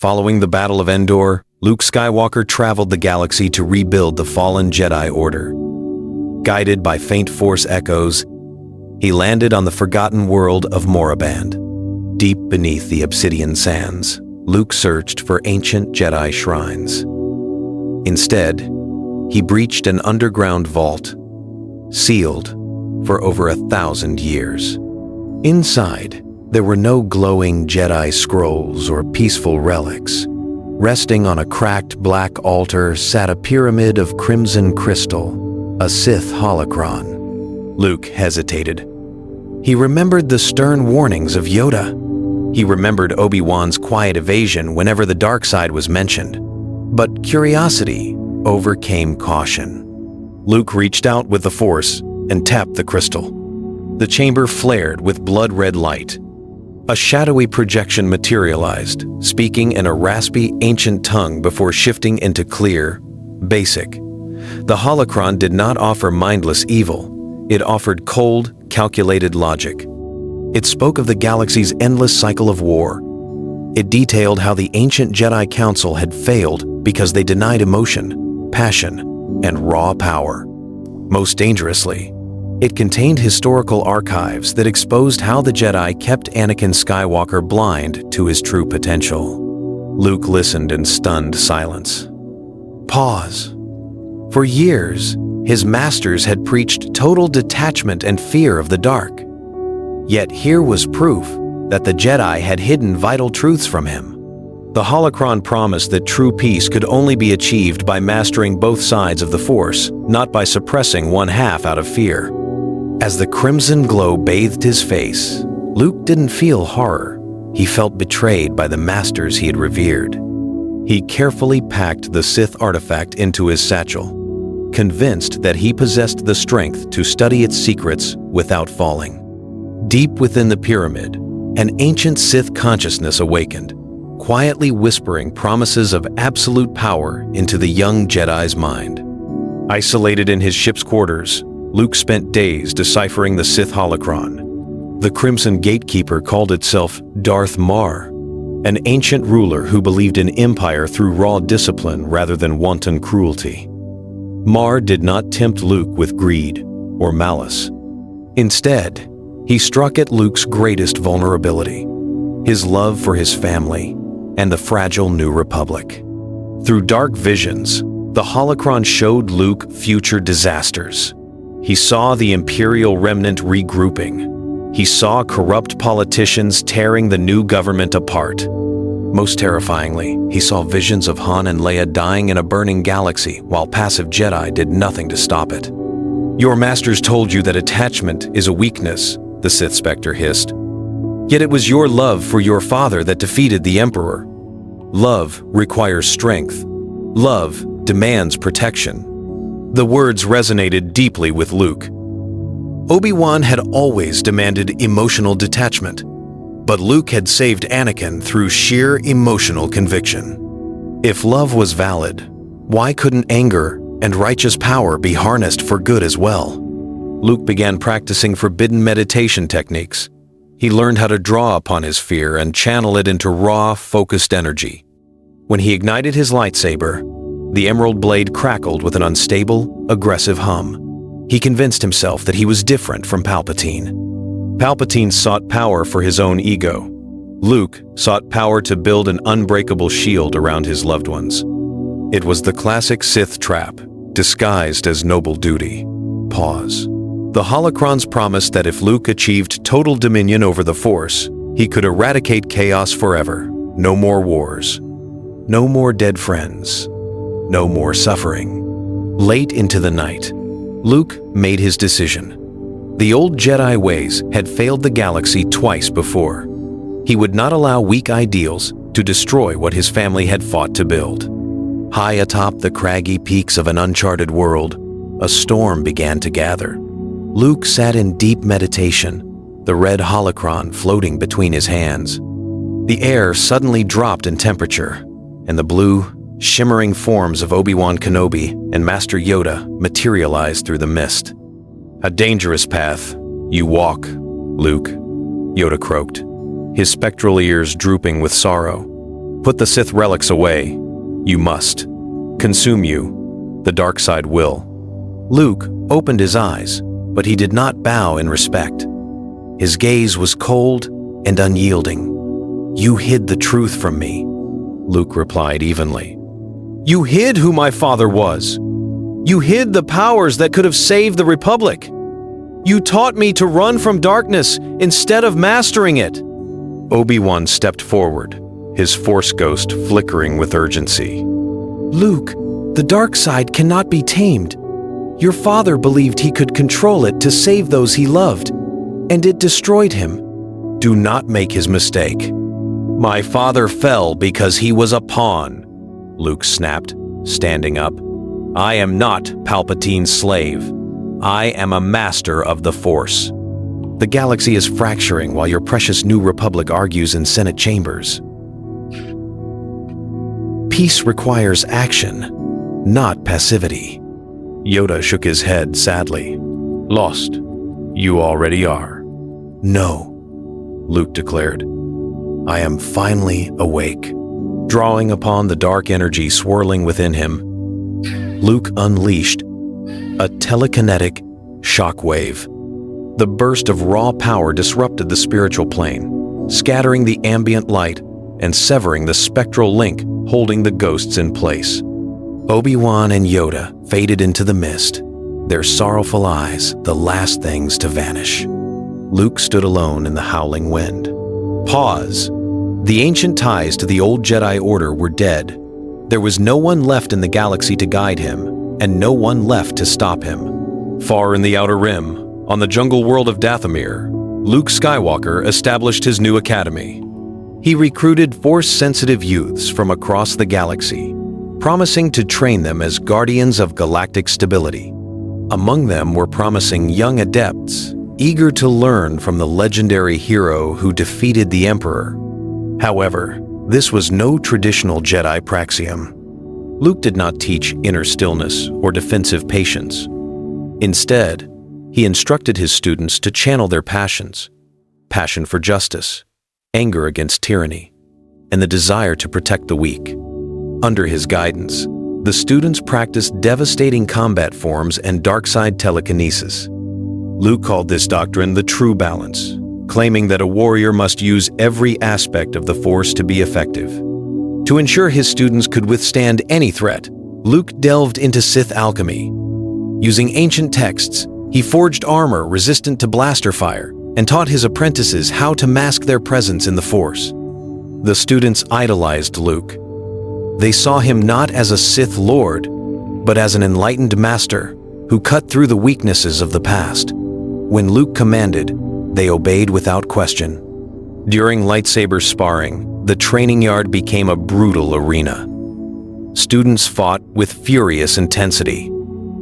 Following the Battle of Endor, Luke Skywalker traveled the galaxy to rebuild the fallen Jedi Order. Guided by faint Force echoes, he landed on the forgotten world of Moraband. Deep beneath the obsidian sands, Luke searched for ancient Jedi shrines. Instead, he breached an underground vault, sealed for over 1,000 years. Inside, there were no glowing Jedi scrolls or peaceful relics. Resting on a cracked black altar sat a pyramid of crimson crystal, a Sith Holocron. Luke hesitated. He remembered the stern warnings of Yoda. He remembered Obi-Wan's quiet evasion whenever the dark side was mentioned. But curiosity overcame caution. Luke reached out with the Force and tapped the crystal. The chamber flared with blood-red light. A shadowy projection materialized, speaking in a raspy, ancient tongue before shifting into clear, basic. The holocron did not offer mindless evil. It offered cold, calculated logic. It spoke of the galaxy's endless cycle of war. It detailed how the ancient Jedi Council had failed because they denied emotion, passion, and raw power. Most dangerously, it contained historical archives that exposed how the Jedi kept Anakin Skywalker blind to his true potential. Luke listened in stunned silence. Pause. For years, his masters had preached total detachment and fear of the dark. Yet here was proof that the Jedi had hidden vital truths from him. The holocron promised that true peace could only be achieved by mastering both sides of the Force, not by suppressing one half out of fear. As the crimson glow bathed his face, Luke didn't feel horror. He felt betrayed by the masters he had revered. He carefully packed the Sith artifact into his satchel, convinced that he possessed the strength to study its secrets without falling. Deep within the pyramid, an ancient Sith consciousness awakened, quietly whispering promises of absolute power into the young Jedi's mind. Isolated in his ship's quarters, Luke spent days deciphering the Sith Holocron. The Crimson Gatekeeper called itself Darth Mar, an ancient ruler who believed in empire through raw discipline rather than wanton cruelty. Mar did not tempt Luke with greed or malice. Instead, he struck at Luke's greatest vulnerability, his love for his family and the fragile New Republic. Through dark visions, the holocron showed Luke future disasters. He saw the Imperial remnant regrouping. He saw corrupt politicians tearing the new government apart. Most terrifyingly, he saw visions of Han and Leia dying in a burning galaxy while passive Jedi did nothing to stop it. "Your masters told you that attachment is a weakness," the Sith Spectre hissed. "Yet it was your love for your father that defeated the Emperor. Love requires strength. Love demands protection." The words resonated deeply with Luke. Obi-Wan had always demanded emotional detachment, but Luke had saved Anakin through sheer emotional conviction. If love was valid, why couldn't anger and righteous power be harnessed for good as well? Luke began practicing forbidden meditation techniques. He learned how to draw upon his fear and channel it into raw, focused energy. When he ignited his lightsaber, the emerald blade crackled with an unstable, aggressive hum. He convinced himself that he was different from Palpatine. Palpatine sought power for his own ego. Luke sought power to build an unbreakable shield around his loved ones. It was the classic Sith trap, disguised as noble duty. Pause. The holocrons promised that if Luke achieved total dominion over the Force, he could eradicate chaos forever. No more wars. No more dead friends. No more suffering. Late into the night, Luke made his decision. The old Jedi ways had failed the galaxy twice before. He would not allow weak ideals to destroy what his family had fought to build. High atop the craggy peaks of an uncharted world, a storm began to gather. Luke sat in deep meditation, the red holocron floating between his hands. The air suddenly dropped in temperature, and the blue, shimmering forms of Obi-Wan Kenobi and Master Yoda materialized through the mist. "A dangerous path you walk, Luke," Yoda croaked, his spectral ears drooping with sorrow. Put the Sith relics away. You must. Consume you. The dark side will. Luke opened his eyes, but he did not bow in respect. His gaze was cold and unyielding. You hid the truth from me, Luke replied evenly. You hid who my father was. You hid the powers that could have saved the Republic. You taught me to run from darkness instead of mastering it. Obi-Wan stepped forward, his Force ghost flickering with urgency. Luke, the dark side cannot be tamed. Your father believed he could control it to save those he loved, and it destroyed him. Do not make his mistake. My father fell because he was a pawn, Luke snapped, standing up. I am not Palpatine's slave. I am a master of the Force. The galaxy is fracturing while your precious New Republic argues in Senate chambers. Peace requires action, not passivity. Yoda shook his head sadly. Lost. You already are. No, Luke declared. I am finally awake. Drawing upon the dark energy swirling within him, Luke unleashed a telekinetic shockwave. The burst of raw power disrupted the spiritual plane, scattering the ambient light and severing the spectral link holding the ghosts in place. Obi-Wan and Yoda faded into the mist, their sorrowful eyes the last things to vanish. Luke stood alone in the howling wind. Pause. The ancient ties to the old Jedi Order were dead. There was no one left in the galaxy to guide him, and no one left to stop him. Far in the Outer Rim, on the jungle world of Dathomir, Luke Skywalker established his new academy. He recruited Force-sensitive youths from across the galaxy, promising to train them as guardians of galactic stability. Among them were promising young adepts, eager to learn from the legendary hero who defeated the Emperor. However, this was no traditional Jedi praxium. Luke did not teach inner stillness or defensive patience. Instead, he instructed his students to channel their passions: passion for justice, anger against tyranny, and the desire to protect the weak. Under his guidance, the students practiced devastating combat forms and dark side telekinesis. Luke called this doctrine the true balance, claiming that a warrior must use every aspect of the Force to be effective. To ensure his students could withstand any threat, Luke delved into Sith alchemy. Using ancient texts, he forged armor resistant to blaster fire and taught his apprentices how to mask their presence in the Force. The students idolized Luke. They saw him not as a Sith Lord, but as an enlightened master who cut through the weaknesses of the past. When Luke commanded, they obeyed without question. During lightsaber sparring, the training yard became a brutal arena. Students fought with furious intensity,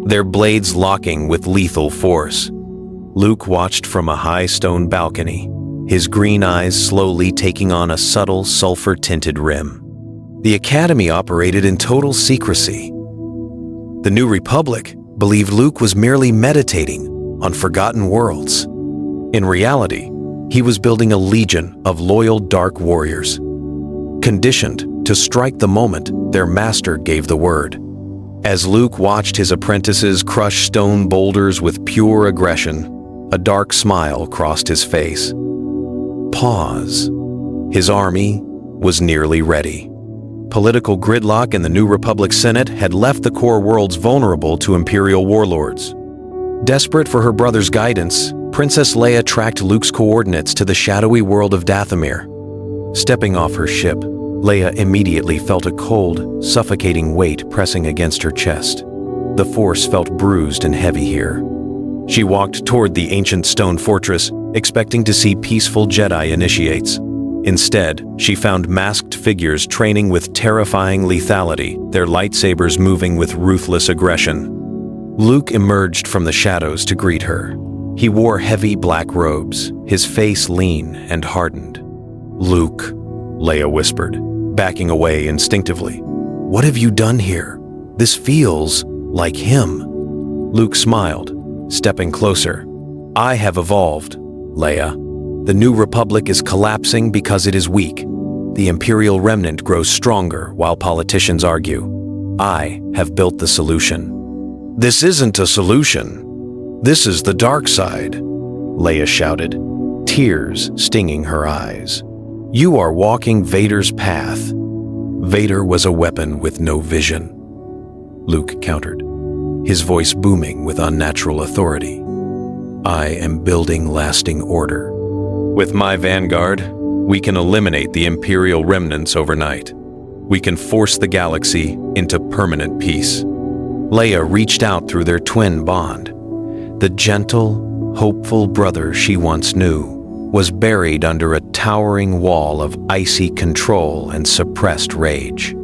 their blades locking with lethal force. Luke watched from a high stone balcony, his green eyes slowly taking on a subtle sulfur-tinted rim. The academy operated in total secrecy. The New Republic believed Luke was merely meditating on forgotten worlds. In reality, he was building a legion of loyal dark warriors, conditioned to strike the moment their master gave the word. As Luke watched his apprentices crush stone boulders with pure aggression, a dark smile crossed his face. Pause. His army was nearly ready. Political gridlock in the New Republic Senate had left the core worlds vulnerable to Imperial warlords. Desperate for her brother's guidance, Princess Leia tracked Luke's coordinates to the shadowy world of Dathomir. Stepping off her ship, Leia immediately felt a cold, suffocating weight pressing against her chest. The Force felt bruised and heavy here. She walked toward the ancient stone fortress, expecting to see peaceful Jedi initiates. Instead, she found masked figures training with terrifying lethality, their lightsabers moving with ruthless aggression. Luke emerged from the shadows to greet her. He wore heavy black robes, his face lean and hardened. "Luke," Leia whispered, backing away instinctively. "What have you done here? This feels like him." Luke smiled, stepping closer. "I have evolved, Leia. The New Republic is collapsing because it is weak. The Imperial remnant grows stronger while politicians argue. I have built the solution. This isn't a solution. This is the dark side, Leia shouted, tears stinging her eyes. You are walking Vader's path. Vader was a weapon with no vision, Luke countered, his voice booming with unnatural authority. I am building lasting order. With my vanguard, we can eliminate the Imperial remnants overnight. We can force the galaxy into permanent peace. Leia reached out through their twin bond. The gentle, hopeful brother she once knew was buried under a towering wall of icy control and suppressed rage.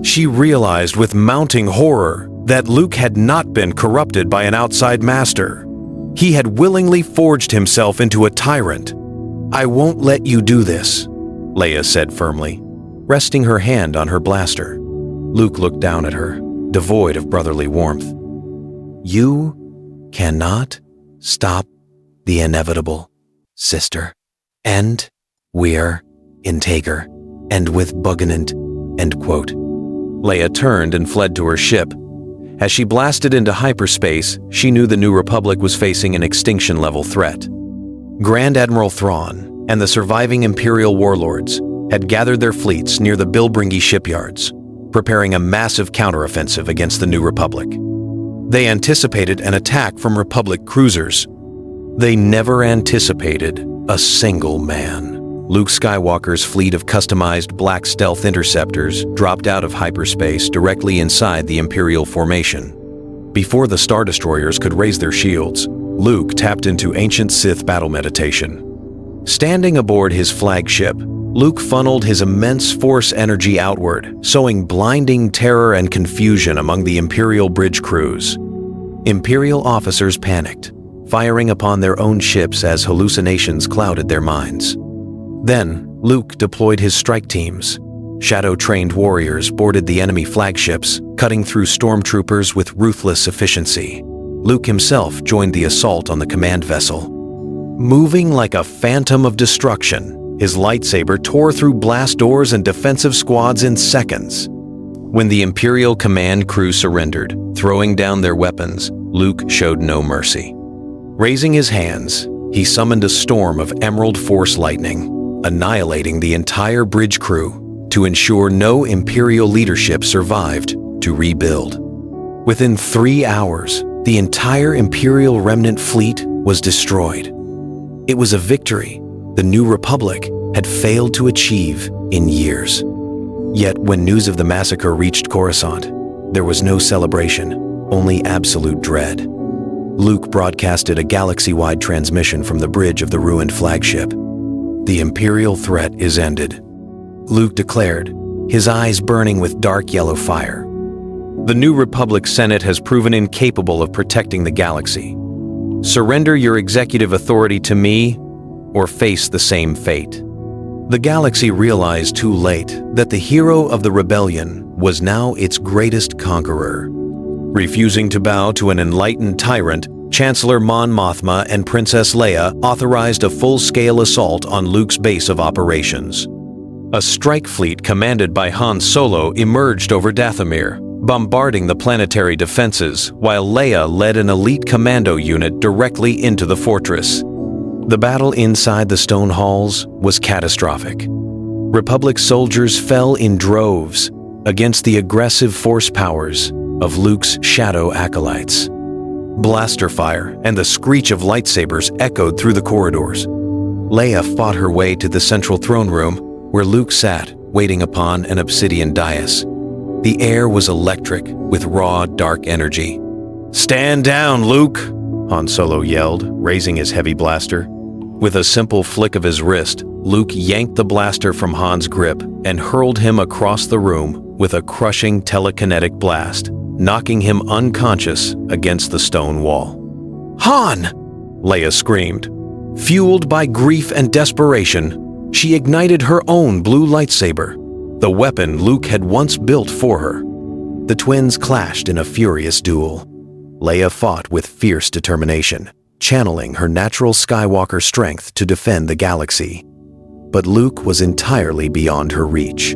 She realized with mounting horror that Luke had not been corrupted by an outside master. He had willingly forged himself into a tyrant. I won't let you do this, Leia said firmly, resting her hand on her blaster. Luke looked down at her, devoid of brotherly warmth. You cannot stop the inevitable, sister. And we're integer, and with Bugnant, end quote. Leia turned and fled to her ship. As she blasted into hyperspace, she knew the New Republic was facing an extinction-level threat. Grand Admiral Thrawn and the surviving Imperial warlords had gathered their fleets near the Bilbringi shipyards, preparing a massive counteroffensive against the New Republic. They anticipated an attack from Republic cruisers. They never anticipated a single man. Luke Skywalker's fleet of customized black stealth interceptors dropped out of hyperspace directly inside the Imperial formation. Before the Star Destroyers could raise their shields, Luke tapped into ancient Sith battle meditation. Standing aboard his flagship, Luke funneled his immense force energy outward, sowing blinding terror and confusion among the Imperial bridge crews. Imperial officers panicked, firing upon their own ships as hallucinations clouded their minds. Then, Luke deployed his strike teams. Shadow-trained warriors boarded the enemy flagships, cutting through stormtroopers with ruthless efficiency. Luke himself joined the assault on the command vessel. Moving like a phantom of destruction, his lightsaber tore through blast doors and defensive squads in seconds. When the Imperial command crew surrendered, throwing down their weapons, Luke showed no mercy. Raising his hands, he summoned a storm of Emerald Force lightning, annihilating the entire bridge crew to ensure no Imperial leadership survived to rebuild. Within 3 hours, the entire Imperial remnant fleet was destroyed. It was a victory the New Republic had failed to achieve in years. Yet when news of the massacre reached Coruscant, there was no celebration, only absolute dread. Luke broadcasted a galaxy-wide transmission from the bridge of the ruined flagship. The Imperial threat is ended, Luke declared, his eyes burning with dark yellow fire. The New Republic Senate has proven incapable of protecting the galaxy. Surrender your executive authority to me, or face the same fate. The galaxy realized too late that the hero of the rebellion was now its greatest conqueror. Refusing to bow to an enlightened tyrant, Chancellor Mon Mothma and Princess Leia authorized a full-scale assault on Luke's base of operations. A strike fleet commanded by Han Solo emerged over Dathomir, bombarding the planetary defenses, while Leia led an elite commando unit directly into the fortress. The battle inside the stone halls was catastrophic. Republic soldiers fell in droves against the aggressive force powers of Luke's shadow acolytes. Blaster fire and the screech of lightsabers echoed through the corridors. Leia fought her way to the central throne room, where Luke sat, waiting upon an obsidian dais. The air was electric with raw, dark energy. "Stand down, Luke!" Han Solo yelled, raising his heavy blaster. With a simple flick of his wrist, Luke yanked the blaster from Han's grip and hurled him across the room with a crushing telekinetic blast, knocking him unconscious against the stone wall. "Han!" Leia screamed. Fueled by grief and desperation, she ignited her own blue lightsaber, the weapon Luke had once built for her. The twins clashed in a furious duel. Leia fought with fierce determination, channeling her natural Skywalker strength to defend the galaxy. but Luke was entirely beyond her reach.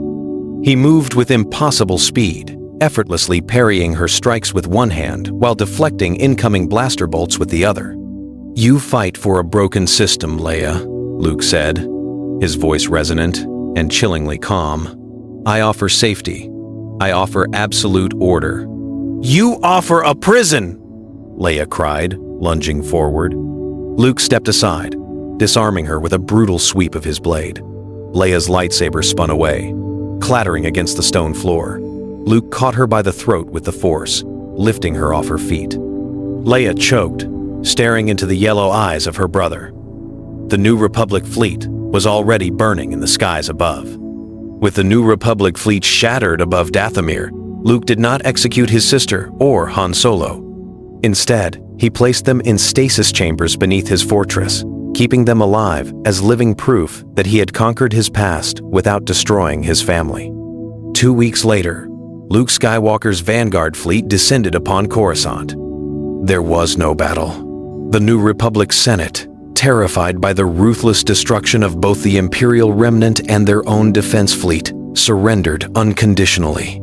He moved with impossible speed, effortlessly parrying her strikes with one hand while deflecting incoming blaster bolts with the other. "You fight for a broken system, Leia," Luke said, his voice resonant and chillingly calm. "I offer safety. I offer absolute order." "You offer a prison!" Leia cried, lunging forward. Luke stepped aside, disarming her with a brutal sweep of his blade. Leia's lightsaber spun away, clattering against the stone floor. Luke caught her by the throat with the Force, lifting her off her feet. Leia choked, staring into the yellow eyes of her brother. The New Republic fleet was already burning in the skies above. With the New Republic fleet shattered above Dathomir, Luke did not execute his sister or Han Solo. Instead, he placed them in stasis chambers beneath his fortress, keeping them alive as living proof that he had conquered his past without destroying his family. 2 weeks later, Luke Skywalker's Vanguard fleet descended upon Coruscant. There was no battle. The New Republic Senate, terrified by the ruthless destruction of both the Imperial remnant and their own defense fleet, surrendered unconditionally.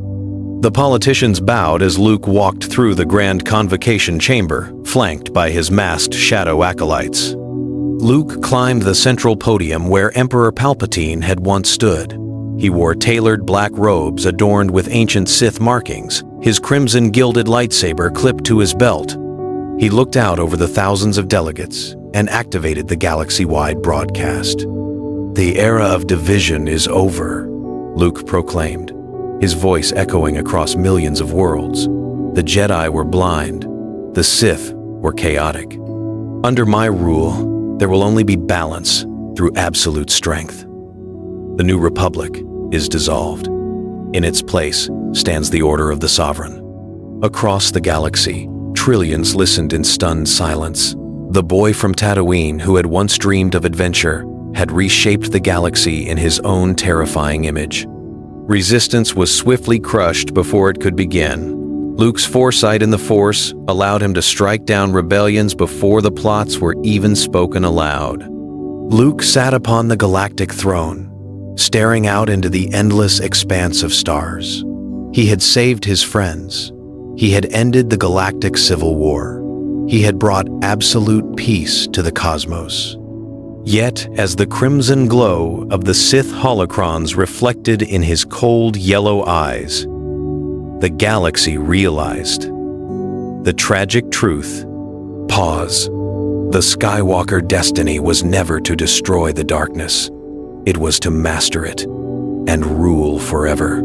The politicians bowed as Luke walked through the grand convocation chamber, flanked by his masked shadow acolytes. Luke climbed the central podium where Emperor Palpatine had once stood. He wore tailored black robes adorned with ancient Sith markings, his crimson gilded lightsaber clipped to his belt. He looked out over the thousands of delegates and activated the galaxy-wide broadcast. "The era of division is over," Luke proclaimed, his voice echoing across millions of worlds. "The Jedi were blind. The Sith were chaotic. Under my rule, there will only be balance through absolute strength. The New Republic is dissolved. In its place stands the Order of the Sovereign." Across the galaxy, trillions listened in stunned silence. The boy from Tatooine who had once dreamed of adventure had reshaped the galaxy in his own terrifying image. Resistance was swiftly crushed before it could begin. Luke's foresight in the Force allowed him to strike down rebellions before the plots were even spoken aloud. Luke sat upon the galactic throne, staring out into the endless expanse of stars. He had saved his friends. He had ended the galactic civil war. He had brought absolute peace to the cosmos. Yet, as the crimson glow of the Sith Holocrons reflected in his cold yellow eyes, the galaxy realized the tragic truth. Pause. The Skywalker destiny was never to destroy the darkness. It was to master it and rule forever.